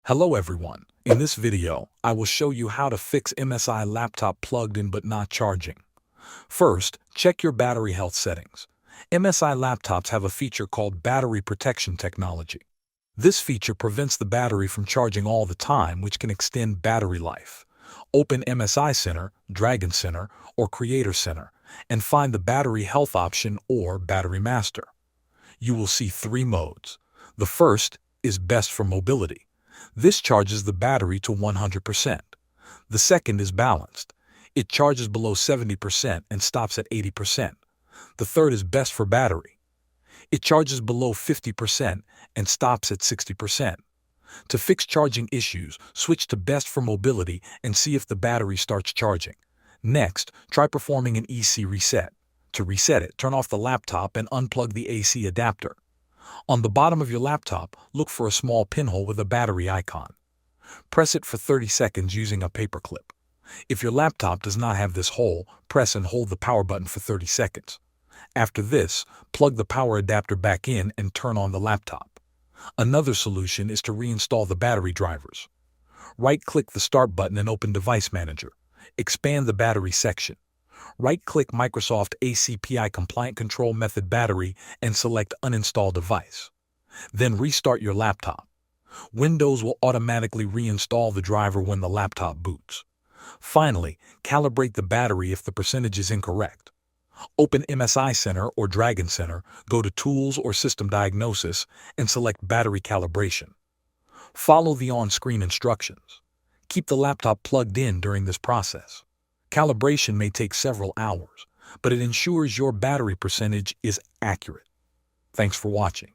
Hello everyone. In this video, I will show you how to fix MSI laptop plugged in but not charging. First, check your battery health settings. MSI laptops have a feature called battery protection technology. This feature prevents the battery from charging all the time, which can extend battery life. Open MSI Center, Dragon Center, or Creator Center, and find the battery health option or battery master. You will see three modes. The first is best for mobility. This charges the battery to 100%. The second is balanced. It charges below 70% and stops at 80%. The third is best for battery. It charges below 50% and stops at 60%. To fix charging issues, switch to best for mobility and see if the battery starts charging. Next, try performing an EC reset. To reset it, turn off the laptop and unplug the AC adapter. On the bottom of your laptop, look for a small pinhole with a battery icon. Press it for 30 seconds using a paperclip. If your laptop does not have this hole, press and hold the power button for 30 seconds. After this, plug the power adapter back in and turn on the laptop. Another solution is to reinstall the battery drivers. Right-click the Start button and open Device Manager. Expand the Battery section. Right-click Microsoft ACPI Compliant Control Method Battery and select Uninstall Device. Then restart your laptop. Windows will automatically reinstall the driver when the laptop boots. Finally, calibrate the battery if the percentage is incorrect. Open MSI Center or Dragon Center, go to Tools or System Diagnosis, and select Battery Calibration. Follow the on-screen instructions. Keep the laptop plugged in during this process. Calibration may take several hours, but it ensures your battery percentage is accurate. Thanks for watching.